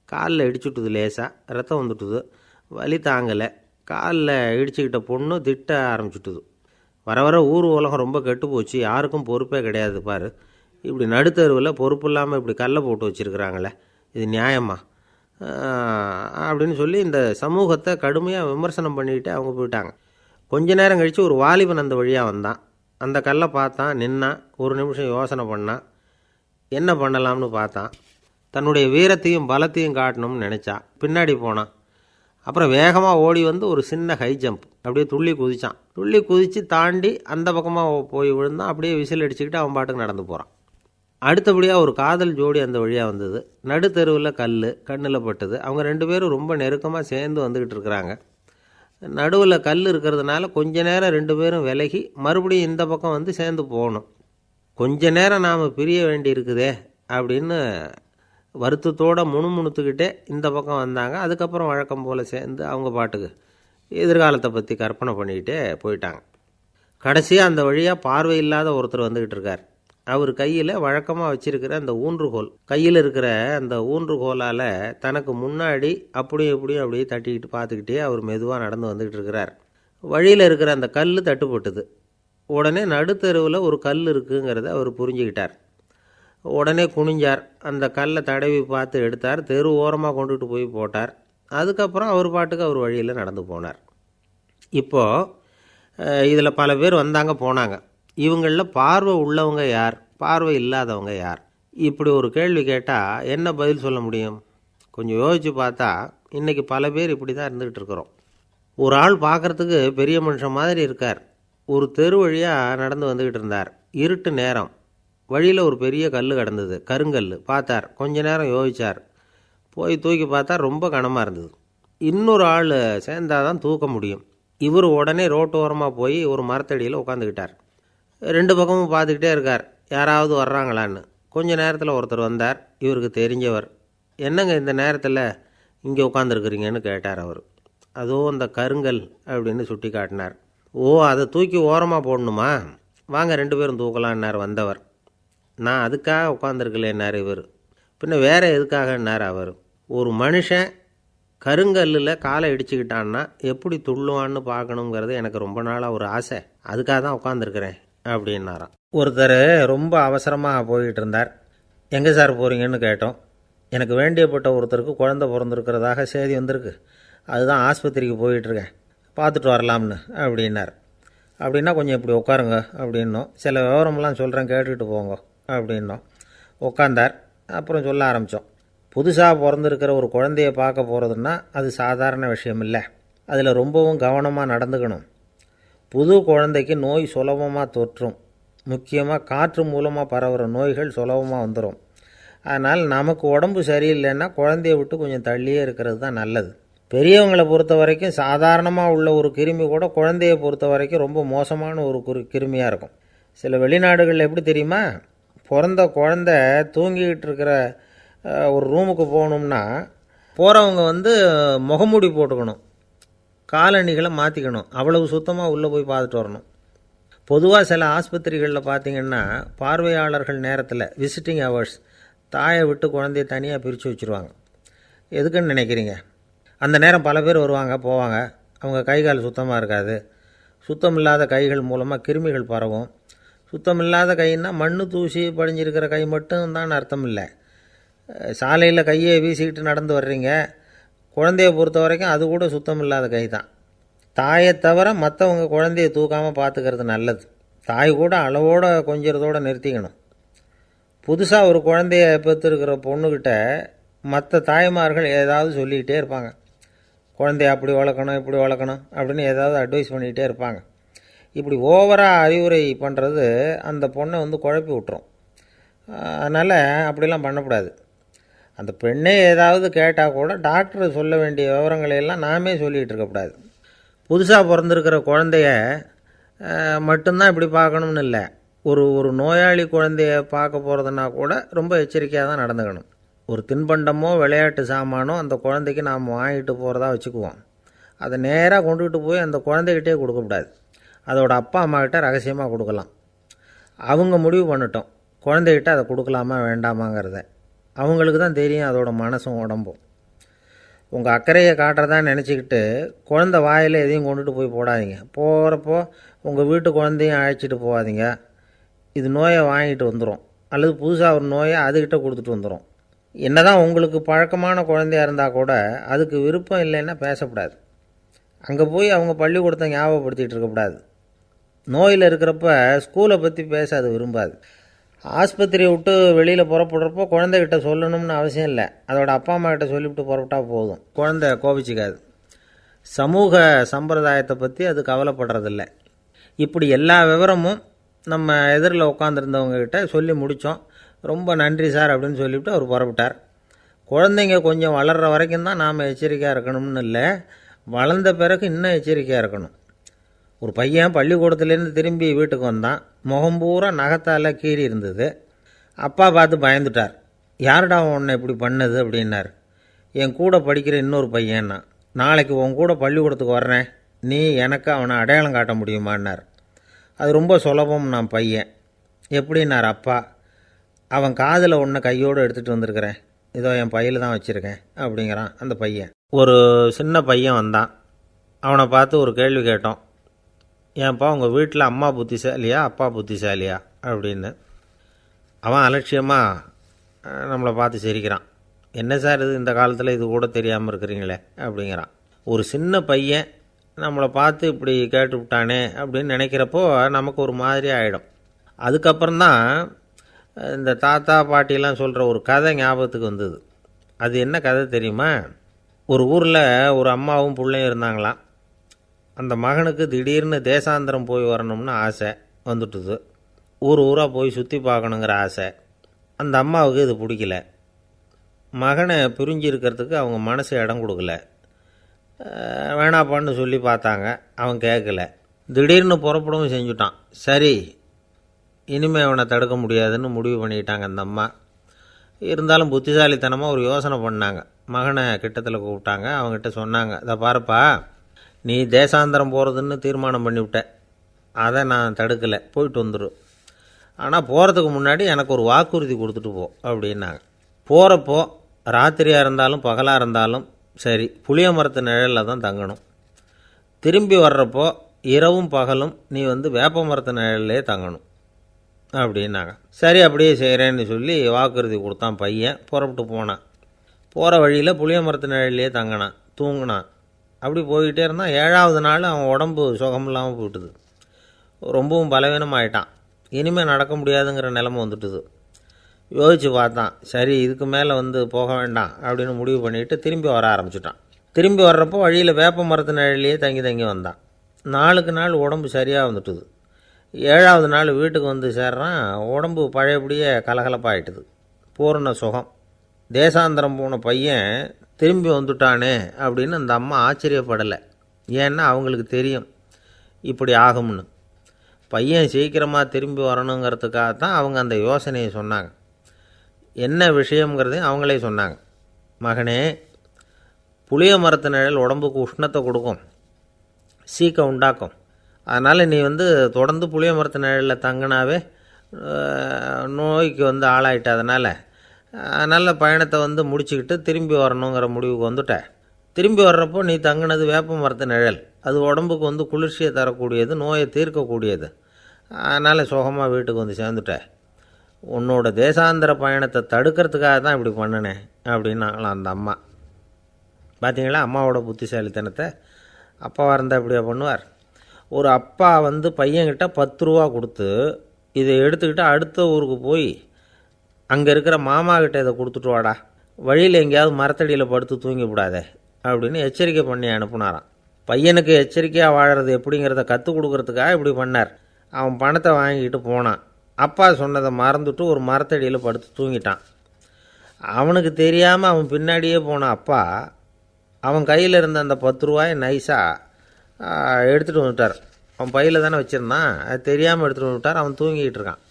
காலில் இடிச்சுட்டுது, லேசாக ரத்தம் வந்துட்டுது, வலி தாங்கலை. காலில் இடிச்சுக்கிட்ட பொண்ணு திட்ட ஆரம்பிச்சுட்டுது. வர வர ஊர் உலகம் ரொம்ப கெட்டு போச்சு, யாருக்கும் பொறுப்பே கிடையாது பாரு, இப்படி நடுத்தெருவில் பொறுப்பு இல்லாமல் இப்படி கல்லை போட்டு வச்சுருக்குறாங்களே, இது நியாயமா அப்படின்னு சொல்லி இந்த சமூகத்தை கடுமையாக விமர்சனம் பண்ணிக்கிட்டு அவங்க போயிட்டாங்க. கொஞ்ச நேரம் கழித்து ஒரு வாலிபன் அந்த வழியாக வந்தான். அந்த கல்லை பார்த்தான், நின்னான், ஒரு நிமிஷம் யோசனை பண்ணான். என்ன பண்ணலாம்னு பார்த்தான். தன்னுடைய வீரத்தையும் பலத்தையும் காட்டணும்னு நினச்சான். பின்னாடி போனான். அப்புறம் வேகமாக ஓடி ஒரு சின்ன ஹை ஜம்ப் அப்படியே துள்ளி குதித்தான். துள்ளி குதித்து தாண்டி அந்த பக்கமாக போய் விழுந்தான். அப்படியே விசில் அடிச்சுக்கிட்டு அவன் பாட்டுக்கு நடந்து போகிறான். அடுத்தபடியாக ஒரு காதல் ஜோடி அந்த வழியாக வந்தது. நடுத்தெருவில் கண்ணில் பட்டது. அவங்க 2 பேரும் ரொம்ப நெருக்கமாக சேர்ந்து வந்துக்கிட்டு இருக்கிறாங்க. நடுவில் கல் இருக்கிறதுனால கொஞ்ச நேரம் 2 பேரும் விலகி மறுபடியும் இந்த பக்கம் சேர்ந்து போகணும். கொஞ்ச நேரம் நாம் பிரிய வேண்டி இருக்குதே அப்படின்னு வருத்தத்தோடு முணுமுணுத்துக்கிட்டே இந்த பக்கம் வந்தாங்க. அதுக்கப்புறம் வழக்கம் போல் சேர்ந்து அவங்க பாட்டுக்கு எதிர்காலத்தை பற்றி கற்பனை பண்ணிக்கிட்டே போயிட்டாங்க. கடைசியாக அந்த வழியாக பார்வை இல்லாத ஒருத்தர் வந்துக்கிட்டு இருக்கார். அவர் கையில் வழக்கமாக வச்சுருக்கிற அந்த ஊன்றுகோல், கையில் இருக்கிற அந்த ஊன்றுகோலால் தனக்கு முன்னாடி அப்படியும் இப்படியும் அப்படியே தட்டிக்கிட்டு பார்த்துக்கிட்டே அவர் மெதுவாக நடந்து வந்துக்கிட்டு இருக்கிறார். வழியில் இருக்கிற அந்த கல் தட்டுப்பட்டுது. உடனே நடுத்தெருவில் ஒரு கல் இருக்குங்கிறத அவர் புரிஞ்சுக்கிட்டார். உடனே குனிஞ்சார். அந்த கல்லை தடவி பார்த்து எடுத்தார். தெரு ஓரமாக கொண்டுட்டு போய் போட்டார். அதுக்கப்புறம் அவர் பாட்டுக்கு அவர் வழியில் நடந்து போனார். இப்போது இதில் பல பேர் வந்தாங்க போனாங்க. இவங்களில் பார்வை உள்ளவங்க யார், பார்வை இல்லாதவங்க யார்? இப்படி ஒரு கேள்வி கேட்டால் என்ன பதில் சொல்ல முடியும்? கொஞ்சம் யோசித்து பார்த்தா இன்றைக்கி பல பேர் இப்படி தான் இருந்துக்கிட்டு இருக்கிறோம். ஒரு ஆள் பார்க்குறதுக்கு பெரிய மனுஷன் மாதிரி இருக்கார். ஒரு தெரு வழியாக நடந்து வந்துக்கிட்டு இருந்தார். இருட்டு நேரம். வழியில் ஒரு பெரிய கல் கிடந்தது, கருங்கல். பார்த்தார். கொஞ்ச நேரம் யோசித்தார். போய் தூக்கி பார்த்தா ரொம்ப கனமாக இருந்தது. இன்னொரு ஆள் சேர்ந்தால் தான் தூக்க முடியும். இவர் உடனே ரோட்டோரமாக போய் ஒரு மரத்தடியில் உட்காந்துக்கிட்டார். 2 பக்கமும் பார்த்துக்கிட்டே இருக்கார், யாராவது வர்றாங்களான்னு. கொஞ்ச நேரத்தில் ஒருத்தர் வந்தார். இவருக்கு தெரிஞ்சவர். என்னங்க இந்த நேரத்தில் இங்கே உட்காந்துருக்குறீங்கன்னு கேட்டார் அவர். அதோ அந்த கருங்கல் அப்படின்னு சுட்டி காட்டினார். ஓ, அதை தூக்கி ஓரமாக போடணுமா? வாங்க 2 பேரும் தூக்கலான்னார் வந்தவர். நான் அதுக்காக உட்காந்துருக்கலேன்னார் இவர். பின்ன வேற எதுக்காகன்னார் அவர். ஒரு மனுஷன் கருங்கல்லில் காலை இடிச்சுக்கிட்டான்னா எப்படி துள்ளுவான்னு பார்க்கணுங்கிறது எனக்கு ரொம்ப நாளாக ஒரு ஆசை. அதுக்காக தான் உட்காந்துருக்கிறேன் அப்படின்னாராம். ஒருத்தர் ரொம்ப அவசரமாக போயிட்டு இருந்தார். எங்கே சார் போகிறீங்கன்னு கேட்டோம். எனக்கு வேண்டியப்பட்ட ஒருத்தருக்கு குழந்தை பிறந்திருக்கிறதாக செய்தி வந்திருக்கு, அதுதான் ஆஸ்பத்திரிக்கு போயிட்டுருக்கேன், பார்த்துட்டு வரலாம்னு அப்படின்னார். அப்படின்னா கொஞ்சம் இப்படி உட்காருங்க அப்படின்னோம். சில விவரமெல்லாம் சொல்கிறேன் கேட்டுக்கிட்டு போங்க அப்படின்னோம். உட்காந்தார். அப்புறம் சொல்ல ஆரம்பித்தோம். புதுசாக பிறந்திருக்கிற ஒரு குழந்தைய பார்க்க போகிறதுன்னா அது சாதாரண விஷயம் இல்லை. அதில் ரொம்பவும் கவனமாக நடந்துக்கணும். புது குழந்தைக்கு நோய் சுலபமாக தொற்றும். முக்கியமாக காற்று மூலமாக பரவுகிற நோய்கள் சுலபமாக வந்துடும். அதனால் நமக்கு உடம்பு சரியில்லைன்னா குழந்தைய விட்டு கொஞ்சம் தள்ளியே இருக்கிறது தான் நல்லது. பெரியவங்களை பொறுத்த வரைக்கும் சாதாரணமாக உள்ள ஒரு கிருமி கூட குழந்தைய பொறுத்த வரைக்கும் ரொம்ப மோசமான ஒரு கிருமியாக இருக்கும். சில வெளிநாடுகளில் எப்படி தெரியுமா, பிறந்த குழந்தை தூங்கிக்கிட்டு இருக்கிற ஒரு ரூமுக்கு போகணும்னா போகிறவங்க முகமூடி போட்டுக்கணும், காலணிகளை மாற்றிக்கணும், அவ்வளவு சுத்தமாக உள்ளே போய் பார்த்துட்டு வரணும். பொதுவாக சில ஆஸ்பத்திரிகளில் பார்த்திங்கன்னா பார்வையாளர்கள் நேரத்தில் விசிட்டிங் ஹவர்ஸ் தாயை விட்டு குழந்தைய தனியாக பிரித்து வச்சுருவாங்க. எதுக்குன்னு நினைக்கிறீங்க? அந்த நேரம் பல பேர் வருவாங்க போவாங்க. அவங்க கை கால் சுத்தமாக இருக்காது. சுத்தமில்லாத கைகள் மூலமாக கிருமிகள் பரவும். சுத்தமில்லாத கைன்னா மண் தூசி படிஞ்சிருக்கிற கை மட்டும் தான் அர்த்தம் இல்லை. சாலையில் கையை வீசிக்கிட்டு நடந்து வர்றீங்க, குழந்தைய பொறுத்த வரைக்கும் அது கூட சுத்தம் இல்லாத கை தான். தாயை தவிர மற்றவங்க குழந்தைய தூக்காமல் பார்த்துக்கிறது நல்லது. தாய் கூட அளவோடு கொஞ்சிறதோடு நிறுத்திக்கணும். புதுசாக ஒரு குழந்தைய பெற்றுருக்கிற பொண்ணுக்கிட்ட மற்ற தாய்மார்கள் ஏதாவது சொல்லிக்கிட்டே இருப்பாங்க. குழந்தைய அப்படி வளர்க்கணும் இப்படி வளர்க்கணும் அப்படின்னு ஏதாவது அட்வைஸ் பண்ணிக்கிட்டே இருப்பாங்க. இப்படி ஓவராக அறிவுரை பண்ணுறது அந்த பொண்ணை குழப்பி விட்டுரும். அதனால் அப்படிலாம் பண்ணக்கூடாது. அந்த பெண்ணே ஏதாவது கேட்டால் கூட டாக்டர் சொல்ல வேண்டிய விவரங்களையெல்லாம் நாமே சொல்லிகிட்டு இருக்கக்கூடாது. புதுசாக பிறந்திருக்கிற குழந்தைய மட்டும்தான் இப்படி பார்க்கணும்னு இல்லை. ஒரு நோயாளி குழந்தைய பார்க்க போகிறதுனா கூட ரொம்ப எச்சரிக்கையாக தான் நடந்துக்கணும். ஒரு தின்பண்டமோ விளையாட்டு சாமானோ அந்த குழந்தைக்கு நாம் வாங்கிட்டு போகிறதா வச்சுக்குவோம். அதை நேராக கொண்டுகிட்டு போய் அந்த குழந்தைகிட்டே கொடுக்கக்கூடாது. அதோட அப்பா அம்மாக்கிட்ட ரகசியமாக கொடுக்கலாம். அவங்க முடிவு பண்ணட்டும் குழந்தைகிட்ட அதை கொடுக்கலாமா வேண்டாமாங்கிறத. அவங்களுக்கு தான் தெரியும் அதோட மனசும் உடம்பும். உங்கள் அக்கறையை காட்டுறதா நினச்சிக்கிட்டு குழந்தை வாயில் எதையும் கொண்டுட்டு போய் போடாதீங்க. போகிறப்போ உங்கள் வீட்டு குழந்தையும் அழைச்சிட்டு போகாதீங்க. இது நோயை வாங்கிட்டு வந்துடும், அல்லது புதுசாக ஒரு நோயை அதுக்கிட்ட கொடுத்துட்டு வந்துடும். என்ன தான் உங்களுக்கு பழக்கமான குழந்தையாக இருந்தால் கூட அதுக்கு விருப்பம் இல்லைன்னா பேசக்கூடாது. அங்கே போய் அவங்க பள்ளிக்கூடத்தை ஞாபகப்படுத்திகிட்டு இருக்கக்கூடாது. நோயில் இருக்கிறப்ப ஸ்கூலை பற்றி பேச அது விரும்பாது. ஆஸ்பத்திரியை விட்டு வெளியில் புறப்படுறப்போ குழந்தைகிட்ட சொல்லணும்னு அவசியம் இல்லை. அதோட அப்பா அம்மா கிட்ட சொல்லிவிட்டு புறப்பட்டா போதும். குழந்தை கோபிச்சிக்காது. சமூக சம்பிரதாயத்தை பற்றி அது கவலைப்படுறதில்ல. இப்படி எல்லா விவரமும் நம்ம எதிரில் உட்காந்துருந்தவங்ககிட்ட சொல்லி முடித்தோம். ரொம்ப நன்றி சார் அப்படின்னு சொல்லிவிட்டு அவர் புறப்பட்டார். குழந்தைங்க கொஞ்சம் வளர்கிற வரைக்கும் தான் நாம் எச்சரிக்கையாக இருக்கணும்னு இல்லை, வளர்ந்த பிறகு இன்னும் எச்சரிக்கையாக இருக்கணும். ஒரு பையன் பள்ளிக்கூடத்துலேருந்து திரும்பி வீட்டுக்கு வந்தான். முகம் பூரா நகத்தால் கீறி இருந்தது. அப்பா பார்த்து பயந்துட்டார். யாருடா உன்னை இப்படி பண்ணது அப்படின்னார். என் கூட படிக்கிற இன்னொரு பையன்னா. நாளைக்கு உன் கூட பள்ளிக்கூடத்துக்கு வர்றேன், நீ எனக்கு அவனை அடையாளம் காட்ட முடியுமான்னார். அது ரொம்ப சுலபம் நான் பையன். எப்படின்னார் அப்பா. அவன் காதில் ஒன்று கையோடு எடுத்துகிட்டு வந்திருக்கிறேன், இதோ என் பையில் தான் வச்சுருக்கேன் அப்படிங்கிறான் அந்த பையன். ஒரு சின்ன பையன் வந்தான். அவனை பார்த்து ஒரு கேள்வி கேட்டோம். ஏன்ப்பா உங்கள் வீட்டில் அம்மா புத்திசாலியா அப்பா புத்திசாலியா அப்படின்னு. அவன் அலட்சியமாக நம்மளை பார்த்து சிரிக்கிறான். என்ன சார் இது, இந்த காலத்தில் இது கூட தெரியாமல் இருக்கிறீங்களே அப்படிங்கிறான். ஒரு சின்ன பையன் நம்மளை பார்த்து இப்படி கேட்டு விட்டானே அப்படின்னு நினைக்கிறப்போ நமக்கு ஒரு மாதிரி ஆகிடும். அதுக்கப்புறம்தான் இந்த தாத்தா பாட்டிலாம் சொல்கிற ஒரு கதை ஞாபகத்துக்கு வந்தது. அது என்ன கதை தெரியுமா? ஒரு ஊரில் ஒரு அம்மாவும் பிள்ளையும் இருந்தாங்களாம். அந்த மகனுக்கு திடீர்னு தேசாந்திரம் போய் வரணும்னு ஆசை வந்துட்டுது. ஊராக போய் சுற்றி பார்க்கணுங்கிற ஆசை. அந்த அம்மாவுக்கு இது பிடிக்கல. மகனை பிரிஞ்சு இருக்கிறதுக்கு அவங்க மனசு இடம் கொடுக்கல. வேணாப்பான்னு சொல்லி பார்த்தாங்க, அவன் கேட்கல. திடீர்னு புறப்படவும் செஞ்சுட்டான். சரி, இனிமேல் அவனை தடுக்க முடியாதுன்னு முடிவு பண்ணிட்டாங்க அந்த அம்மா. இருந்தாலும் புத்திசாலித்தனமாக ஒரு யோசனை பண்ணாங்க. மகனை கிட்டத்தில் கூப்பிட்டாங்க. அவங்ககிட்ட சொன்னாங்க, இதை பாருப்பா, நீ தேசாந்திரம் போகிறதுன்னு தீர்மானம் பண்ணிவிட்ட, அதை நான் தடுக்கலை, போயிட்டு வந்துடும். ஆனால் போகிறதுக்கு முன்னாடி எனக்கு ஒரு வாக்குறுதி கொடுத்துட்டு போ அப்படின்னாங்க. போகிறப்போ ராத்திரியாக இருந்தாலும் பகலாக இருந்தாலும் சரி, புளிய மரத்து நிழலில் தான் தங்கணும். திரும்பி வர்றப்போ இரவும் பகலும் நீ வேப்ப மரத்து நிழல்லே தங்கணும் அப்படின்னாங்க. சரி, அப்படியே செய்கிறேன்னு சொல்லி வாக்குறுதி கொடுத்தான் பையன். புறப்பட்டு போனான். போகிற வழியில் புளிய மரத்து நிழல்லையே தங்கினான், தூங்கினான். அப்படி போய்கிட்டே இருந்தான். 7ஆவது நாள் அவன் உடம்பு சுகமில்லாமல் போயிட்டுது. ரொம்பவும் பலவீனமாயிட்டான். இனிமேல் நடக்க முடியாதுங்கிற நிலைமை வந்துட்டுது. யோசித்து பார்த்தான். சரி, இதுக்கு மேலே போக வேண்டாம் அப்படின்னு முடிவு பண்ணிவிட்டு திரும்பி வர ஆரம்பிச்சிட்டான். திரும்பி வர்றப்போ வழியில் வேப்ப மரத்து நிழல்லையே தங்கி தங்கி வந்தான். நாளுக்கு நாள் உடம்பு சரியாக வந்துட்டுது. 7ஆவது நாள் வீட்டுக்கு சேர்றான். உடம்பு பழையபடியே கலகலப்பாயிட்டுது. பூர்ண சுகம். தேசாந்திரம் போன பையன் திரும்பி வந்துட்டானே அப்படின்னு அந்த அம்மா ஆச்சரியப்படலை. ஏன்னா அவங்களுக்கு தெரியும் இப்படி ஆகும்னு. பையன் சீக்கிரமாக திரும்பி வரணுங்கிறதுக்காக தான் அவங்க அந்த யோசனையை சொன்னாங்க. என்ன விஷயங்கிறதையும் அவங்களே சொன்னாங்க. மகனே, புளிய மரத்து நிழல் உடம்புக்கு உஷ்ணத்தை கொடுக்கும், சீக்கம் உண்டாக்கும். அதனால் நீ தொடர்ந்து புளிய மரத்து நிழலில் தங்கினாவே நோய்க்கு ஆளாயிட்ட. அதனால் பயணத்தை முடிச்சுக்கிட்டு திரும்பி வரணுங்கிற முடிவுக்கு வந்துட்டேன். திரும்பி வர்றப்போ நீ தங்கினது வேப்ப மரத்து நிழல். அது உடம்புக்கு குளிர்ச்சியை தரக்கூடியது, நோயை தீர்க்கக்கூடியது. அதனால் சுகமாக வீட்டுக்கு சேர்ந்துட்டேன். உன்னோட தேசாந்திர பயணத்தை தடுக்கிறதுக்காக தான் இப்படி பண்ணினேன் அப்படின்னாங்களாம் அந்த அம்மா. பார்த்தீங்களா அம்மாவோட புத்திசாலித்தனத்தை? அப்பாவாக இருந்தால் இப்படியா பண்ணுவார்? ஒரு அப்பா பையன்கிட்ட 10 ரூபா கொடுத்து இதை எடுத்துக்கிட்டு அடுத்த ஊருக்கு போய் அங்கே இருக்கிற மாமா கிட்ட இதை கொடுத்துட்டு வாடா, வழியில் எங்கேயாவது மரத்தடியில் படுத்து தூங்கி விடாதே அப்படின்னு எச்சரிக்கை பண்ணி அனுப்புனாராம். பையனுக்கு எச்சரிக்கையாக வாழறது எப்படிங்கிறத கற்றுக் கொடுக்கறதுக்காக இப்படி பண்ணார். அவன் பணத்தை வாங்கிக்கிட்டு போனான். அப்பா சொன்னதை மறந்துட்டு ஒரு மரத்தடியில் படுத்து தூங்கிட்டான். அவனுக்கு தெரியாமல் அவன் பின்னாடியே போன அப்பா அவன் கையில் இருந்த அந்த 10 ரூபாயை நைஸாக எடுத்துகிட்டு வந்துட்டார். அவன் பையில் தானே வச்சுருந்தான், அது தெரியாமல் எடுத்துகிட்டு வந்துட்டார். அவன் தூங்கிக்கிட்டு இருக்கான்.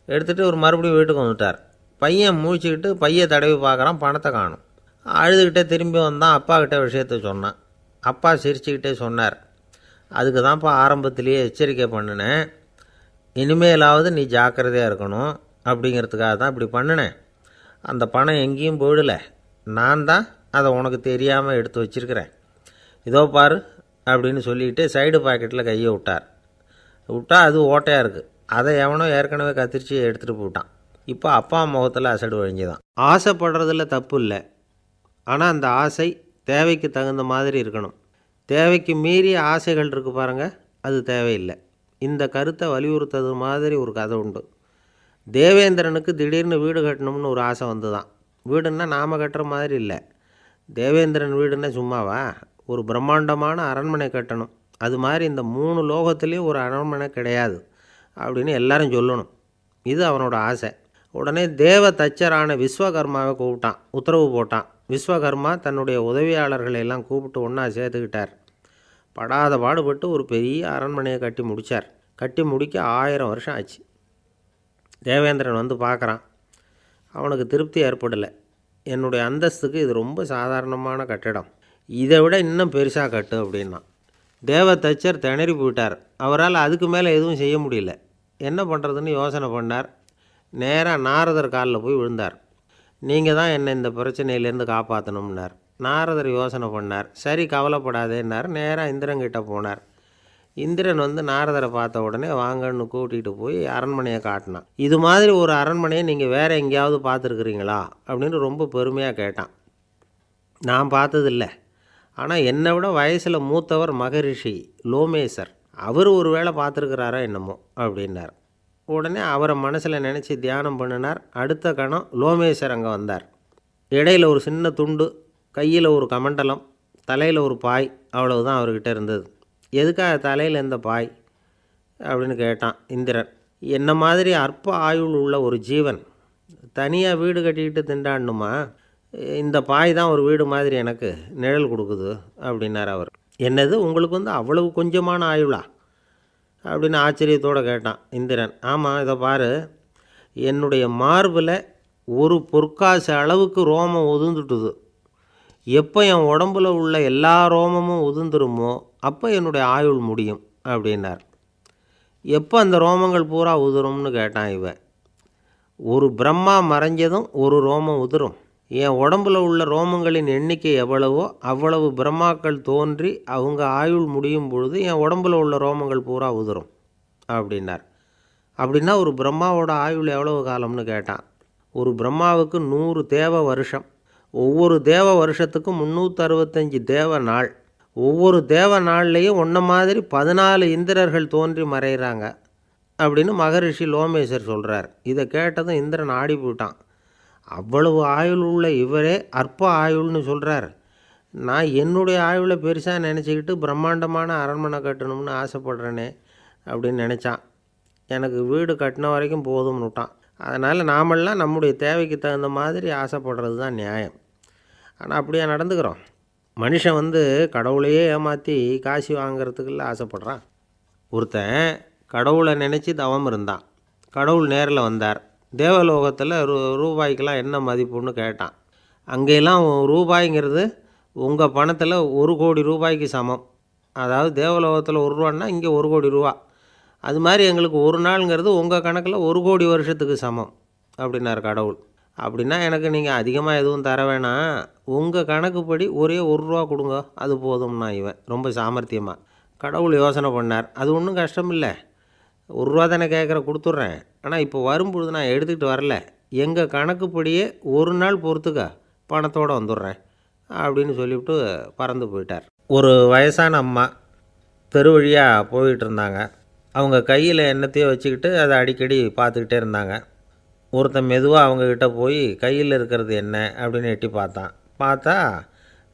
எடுத்துகிட்டு ஒரு மறுபடியும் வீட்டுக்கு வந்துட்டார். பையன் முழிச்சுக்கிட்டு பையை தடவி பார்க்குறான், பணத்தை காணும். அழுதுகிட்டே திரும்பி வந்தான். அப்பா கிட்ட விஷயத்த சொன்னான். அப்பா சிரிச்சுக்கிட்டே சொன்னார், அதுக்கு தான்ப்பா ஆரம்பத்திலேயே எச்சரிக்கை பண்ணினேன், இனிமேலாவது நீ ஜாக்கிரதையாக இருக்கணும் அப்படிங்கிறதுக்காக தான் இப்படி பண்ணினேன். அந்த பணம் எங்கேயும் போயிடலை, நான் தான் அதை உனக்கு தெரியாமல் எடுத்து வச்சிருக்கிறேன். இதோ பாரு அப்படின்னு சொல்லிக்கிட்டு சைடு பாக்கெட்டில் கையை விட்டா அது ஓட்டையாக இருக்குது. அதை எவனோ ஏற்கனவே கத்திரிச்சு எடுத்துகிட்டு போட்டான். இப்போ அப்பா முகத்தில் அசடு வழிஞ்சுதான். ஆசைப்படுறதில்ல தப்பு இல்லை, ஆனால் அந்த ஆசை தேவைக்கு தகுந்த மாதிரி இருக்கணும். தேவைக்கு மீறிய ஆசைகள் இருக்குது பாருங்கள், அது தேவையில்லை. இந்த கருத்தை வலியுறுத்தது மாதிரி ஒரு கதை உண்டு. தேவேந்திரனுக்கு திடீர்னு வீடு கட்டணும்னு ஒரு ஆசை வந்துதான். வீடுன்னா நாம் கட்டுற மாதிரி இல்லை. தேவேந்திரன் வீடுன்னா சும்மாவா? ஒரு பிரம்மாண்டமான அரண்மனை கட்டணும். அது மாதிரி இந்த 3 லோகத்துலேயும் ஒரு அரண்மனை கிடையாது அப்படின்னு எல்லாரும் சொல்லணும். இது அவனோட ஆசை. உடனே தேவ தச்சரான விஸ்வகர்மாவை கூப்பிட்டான், உத்தரவு போட்டான். விஸ்வகர்மா தன்னுடைய உதவியாளர்களை எல்லாம் கூப்பிட்டு ஒன்றா சேர்த்துக்கிட்டார். படாத பாடுபட்டு ஒரு பெரிய அரண்மனையை கட்டி முடித்தார். கட்டி முடிக்க 1000 வருஷம் ஆச்சு. தேவேந்திரன் பார்க்குறான். அவனுக்கு திருப்தி ஏற்படலை. என்னுடைய அந்தஸ்துக்கு இது ரொம்ப சாதாரணமான கட்டிடம், இதை விட இன்னும் பெருசாக கட்டு அப்படின்னா. தேவ தச்சர் திணறி போயிட்டார். அவரால் அதுக்கு மேலே எதுவும் செய்ய முடியல. என்ன பண்ணுறதுன்னு யோசனை பண்ணார். நேராக நாரதர் காலில் போய் விழுந்தார். நீங்கள் தான் என்னை இந்த பிரச்சனையிலேருந்து காப்பாற்றணும்னார். நாரதர் யோசனை பண்ணார். சரி, கவலைப்படாதேன்னார். நேராக இந்திரன்கிட்ட போனார். இந்திரன் நாரதரை பார்த்த உடனே வாங்கன்னு கூட்டிகிட்டு போய் அரண்மனையை காட்டினான். இது மாதிரி ஒரு அரண்மனையை நீங்கள் வேறு எங்கேயாவது பார்த்துருக்குறீங்களா அப்படின்னு ரொம்ப பெருமையாக கேட்டான். நான் பார்த்ததில்ல, ஆனால் என்னை விட வயசில் மூத்தவர் மகரிஷி லோமேசர், அவர் ஒரு வேளை பார்த்துருக்கிறாரா என்னமோ அப்படின்னார். உடனே அவரை மனசில் நினச்சி தியானம் பண்ணினார். அடுத்த கணம் லோமேசர் அங்கே வந்தார். இடையில் ஒரு சின்ன துண்டு, கையில் ஒரு கமண்டலம், தலையில் ஒரு பாய், அவ்வளவுதான் அவர்கிட்ட இருந்தது. எதுக்காக தலையில் இந்த பாய் அப்படின்னு கேட்டான் இந்திரன். என்ன மாதிரி அற்ப ஆயுள் உள்ள ஒரு ஜீவன் தனியாக வீடு கட்டிக்கிட்டு திண்டாடணுமா? இந்த பாய் தான் ஒரு வீடு மாதிரி எனக்கு நிழல் கொடுக்குது அப்படின்னார் அவர். என்னது, உங்களுக்கு அவ்வளவு கொஞ்சமான ஆயுளா அப்படின்னு ஆச்சரியத்தோடு கேட்டான் இந்திரன். ஆமாம், இதை பாரு, என்னுடைய மார்பில் ஒரு பொற்காசு அளவுக்கு ரோமம் உதிர்ந்துட்டுது. எப்போ என் உடம்புல உள்ள எல்லா ரோமமும் உதிர்ந்துருமோ அப்போ என்னுடைய ஆயுள் முடியும் அப்படின்னார். எப்போ அந்த ரோமங்கள் பூரா உதிரும்னு கேட்டான் இவன். ஒரு பிரம்மா மறைஞ்சதும் ஒரு ரோமம் உதிரும். என் உடம்புல உள்ள ரோமங்களின் எண்ணிக்கை எவ்வளவோ அவ்வளவு பிரம்மாக்கள் தோன்றி அவங்க ஆயுள் முடியும் பொழுது என் உடம்புல உள்ள ரோமங்கள் பூரா உதிரும் அப்படின்னார். அப்படின்னா ஒரு பிரம்மாவோட ஆயுள் எவ்வளவு காலம்னு கேட்டான். ஒரு பிரம்மாவுக்கு 100 தேவ வருஷம். ஒவ்வொரு தேவ வருஷத்துக்கும் 365 தேவ நாள். ஒவ்வொரு தேவ நாள்லேயும் ஒன்றை மாதிரி 14 இந்திரர்கள் தோன்றி மறைகிறாங்க அப்படின்னு மகரிஷி லோமேசர் சொல்கிறார். இதை கேட்டதும் இந்திரன் ஆடி போயிட்டான். அவ்வளவு ஆயுள் உள்ள இவரே அற்ப ஆயுள்னு சொல்கிறார். நான் என்னுடைய ஆயுளை பெருசாக நினச்சிக்கிட்டு பிரம்மாண்டமான அரண்மனை கட்டணும்னு ஆசைப்படுறேனே அப்படின்னு நினச்சான். எனக்கு வீடு கட்டின வரைக்கும் போதும்னு விட்டான். அதனால் நாமெல்லாம் நம்முடைய தேவைக்கு தகுந்த மாதிரி ஆசைப்படுறது தான் நியாயம். ஆனால் அப்படியே நடந்துக்கிறோம். மனுஷன் கடவுளையே ஏமாற்றி காசு வாங்கிறதுக்குள்ள ஆசைப்படுறான். ஒருத்தன் கடவுளை நினச்சி தவம் இருந்தான். கடவுள் நேரில் வந்தார். தேவலோகத்தில் ரூபாய்க்கெல்லாம் என்ன மதிப்புன்னு கேட்டான். அங்கெல்லாம் ரூபாய்ங்கிறது உங்கள் பணத்தில் 1 கோடி ரூபாய்க்கு சமம். அதாவது தேவலோகத்தில் 1 ரூபான்னா இங்கே 1 கோடி ரூபா. அது மாதிரி எங்களுக்கு ஒரு நாளுங்கிறது உங்கள் கணக்கில் 1 கோடி வருஷத்துக்கு சமம் அப்படின்னார் கடவுள். அப்படின்னா எனக்கு நீங்கள் அதிகமாக எதுவும் தர வேணாம், உங்கள் கணக்குப்படி ஒரே 1 ரூபா கொடுங்க, அது போதும்னா இவன் ரொம்ப சாமர்த்தியமாக. கடவுள் யோசனை பண்ணார். அது ஒன்றும் கஷ்டம் இல்லை, 1 ரூபா தானே கேட்குற, கொடுத்துட்றேன். ஆனால் இப்போ வரும்பொழுது நான் எடுத்துக்கிட்டு வரல, எங்கள் கணக்குப்படியே 1 நாள் பொறுத்துக்க பணத்தோடு வந்துடுறேன் அப்படின்னு சொல்லிவிட்டு பறந்து போயிட்டார். ஒரு வயசான அம்மா தெரு வழியாக போயிட்டு இருந்தாங்க. அவங்க கையில் எண்ணத்தையோ வச்சுக்கிட்டு அதை அடிக்கடி பார்த்துக்கிட்டே இருந்தாங்க. ஒருத்தன் மெதுவாக அவங்கக்கிட்ட போய் கையில் இருக்கிறது என்ன அப்படின்னு எட்டி பார்த்தா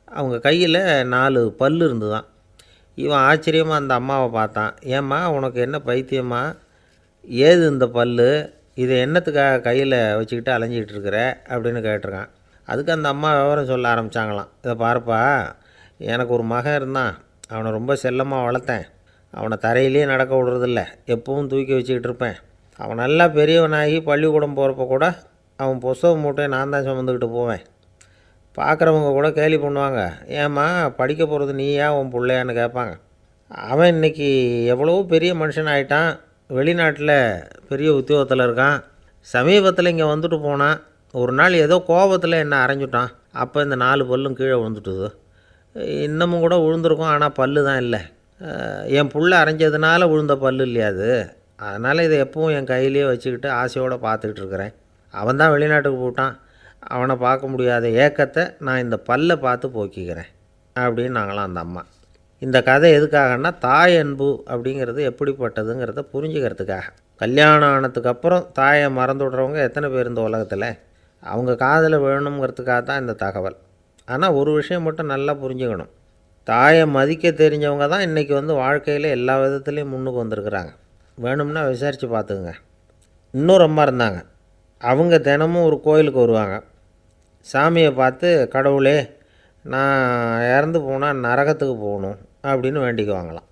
அவங்க கையில் 4 பல் இருந்துதான். இவன் ஆச்சரியமாக அந்த அம்மாவை பார்த்தான். ஏம்மா உனக்கு என்ன பைத்தியமா, ஏது இந்த பல், இதை என்னத்துக்காக கையில் வச்சுக்கிட்டு அலைஞ்சிக்கிட்டு இருக்கிற அப்படின்னு கேட்டிருக்கான். அதுக்கு அந்த அம்மா விவரம் சொல்ல ஆரம்பித்தாங்களாம். இதை பாருப்பா, எனக்கு ஒரு மகன் இருந்தான், அவனை ரொம்ப செல்லமாக வளர்த்தேன். அவனை தரையிலேயே நடக்க விடுறதில்ல, எப்பவும் தூக்கி வச்சுக்கிட்டு இருப்பேன். அவன் நல்லா பெரியவனாகி பள்ளிக்கூடம் போகிறப்ப கூட அவன் புஸ்தக மூட்டையை நான் தான் சுமந்துக்கிட்டு போவேன். பார்க்குறவங்க கூட கேலி பண்ணுவாங்க, ஏம்மா படிக்க போகிறது நீயா உன் பிள்ளையான்னு கேட்பாங்க. அவன் இன்றைக்கி எவ்வளோ பெரிய மனுஷன் ஆகிட்டான், வெளிநாட்டில் பெரிய உத்தியோகத்தில் இருக்கான். சமீபத்தில் இங்கே வந்துட்டு போனான். ஒரு நாள் ஏதோ கோபத்தில் என்ன அரைஞ்சுட்டான். அப்போ இந்த 4 பல்லும் கீழே விழுந்துட்டுது. இன்னமும் கூட விழுந்திருக்கும், ஆனால் பல்லு தான் இல்லை. என் புள்ள அரைஞ்சதுனால விழுந்த பல்லு இல்லையா அது, அதனால் இதை எப்பவும் என் கையிலேயே வச்சுக்கிட்டு ஆசையோடு பார்த்துக்கிட்டு இருக்கிறேன். அவன் தான் வெளிநாட்டுக்கு போட்டான், அவனை பார்க்க முடியாத ஏக்கத்தை நான் இந்த பல்லை பார்த்து போக்கிக்கிறேன் அப்படின்னு நாங்களாம் அந்த அம்மா. இந்த கதை எதுக்காகன்னா, தாய் அன்பு அப்படிங்கிறது எப்படிப்பட்டதுங்கிறத புரிஞ்சுக்கிறதுக்காக. கல்யாணம் ஆனதுக்கப்புறம் தாயை மறந்து விட்றவங்க எத்தனை பேர் இந்த உலகத்தில், அவங்க காதில் விழணுங்கிறதுக்காக தான் இந்த தகவல். ஆனால் ஒரு விஷயம் மட்டும் நல்லா புரிஞ்சுக்கணும், தாயை மதிக்க தெரிஞ்சவங்க தான் இன்றைக்கி வாழ்க்கையில் எல்லா விதத்துலேயும் முன்னுக்கு வந்திருக்கிறாங்க. வேணும்னா விசாரித்து பார்த்துக்குங்க. இன்னொரு அம்மா இருந்தாங்க. அவங்க தினமும் ஒரு கோயிலுக்கு வருவாங்க. சாமியை பார்த்து, கடவுளே நான் இறந்து போனால் நரகத்துக்கு போகணும் அப்படின்னு வேண்டிக்குவாங்களாம்.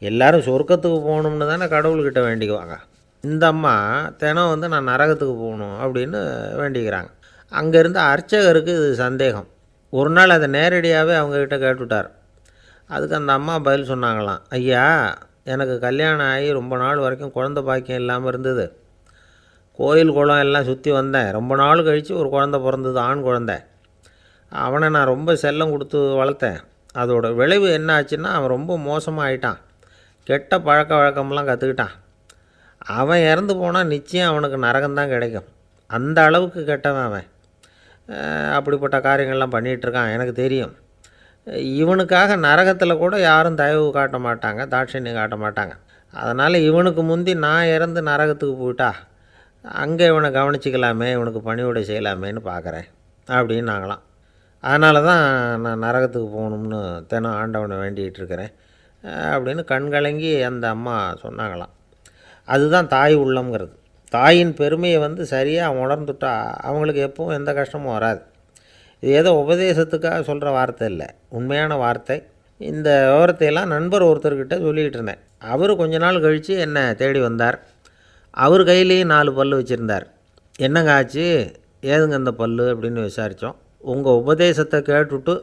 எல்லோரும் சொர்க்கத்துக்கு போகணும்னு தானே கடவுள்கிட்ட வேண்டிக்குவாங்க. இந்த அம்மா தினம் நான் நரகத்துக்கு போகணும் அப்படின்னு வேண்டிக்கிறாங்க. அங்கே இருந்த அர்ச்சகருக்கு இது சந்தேகம். ஒரு நாள் அதை நேரடியாகவே அவங்கக்கிட்ட கேட்டுவிட்டார். அதுக்கு அந்த அம்மா பதில் சொன்னாங்களாம், ஐயா எனக்கு கல்யாணம் ஆகி ரொம்ப நாள் வரைக்கும் குழந்தை பாக்கியம் இல்லாமல் இருந்தது. கோயில் குளம் எல்லாம் சுற்றி வந்தேன். ரொம்ப நாள் கழித்து ஒரு குழந்தை பிறந்தது, ஆண் குழந்தை. அவனை நான் ரொம்ப செல்லம் கொடுத்து வளர்த்தேன். அதோட விளைவு என்ன ஆச்சுன்னா, அவன் ரொம்ப மோசமாக ஆகிட்டான். கெட்ட பழக்க வழக்கம்லாம் கற்றுக்கிட்டான். அவன் இறந்து போனால் நிச்சயம் அவனுக்கு நரகம்தான் கிடைக்கும். அந்த அளவுக்கு கெட்டவன் அவன். அப்படிப்பட்ட காரியங்கள்லாம் பண்ணிகிட்ருக்கான், எனக்கு தெரியும். இவனுக்காக நரகத்தில் கூட யாரும் தயவு காட்ட மாட்டாங்க, தாட்சண்யம் காட்ட மாட்டாங்க. அதனால் இவனுக்கு முந்தி நான் இறந்து நரகத்துக்கு போயிட்டா அங்கே இவனை கவனிச்சிக்கலாமே, இவனுக்கு பணிவிடை செய்யலாமேன்னு பார்க்குறேன் அப்படின்னு நாங்களாம். அதனால தான் நான் நரகத்துக்கு போகணும்னு தினம் ஆண்டவனை வேண்டிகிட்டு இருக்கிறேன் அப்படின்னு கண்கலங்கி அந்த அம்மா சொன்னாங்களாம். அதுதான் தாய் உள்ளம்ங்கிறது. தாயின் பெருமையை சரியாக உணர்ந்துட்டா அவங்களுக்கு எப்பவும் எந்த கஷ்டமும் வராது. இது ஏதோ உபதேசத்துக்காக சொல்கிற வார்த்தை இல்லை, உண்மையான வார்த்தை. இந்த விவரத்தையெல்லாம் நண்பர் ஒருத்தர்கிட்ட சொல்லிக்கிட்டு இருந்தேன். அவர் கொஞ்ச நாள் கழித்து என்னை தேடி வந்தார். அவர் கையிலேயும் 4 பல் வச்சுருந்தார். என்னங்க ஆச்சு, ஏதுங்க அந்த பல்லு அப்படின்னு விசாரித்தோம். உங்கள் உபதேசத்தை கேட்டுவிட்டு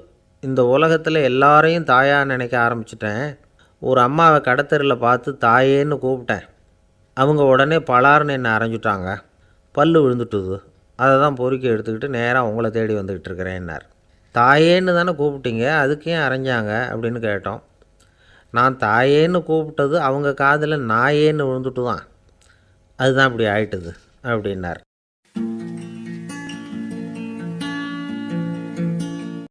இந்த உலகத்தில் எல்லாரையும் தாயாக நினைக்க ஆரம்பிச்சிட்டேன். ஒரு அம்மாவை கடத்தெருவில் பார்த்து தாயேன்னு கூப்பிட்டேன். அவங்க உடனே பலார்னு என்னை அரைஞ்சிட்டாங்க. பல்லு விழுந்துட்டுது. அதை தான் பொறுக்கி எடுத்துக்கிட்டு நேராக உங்களை தேடி வந்துக்கிட்டு இருக்கிறேன்னார். தாயேன்னு தானே கூப்பிட்டீங்க, அதுக்கு ஏன் அரைஞ்சாங்க அப்படின்னு கேட்டோம். நான் தாயேன்னு கூப்பிட்டது அவங்க காதில் நாயேன்னு விழுந்துட்டு தான், அதுதான் இப்படி ஆயிட்டுது அப்படின்னார்.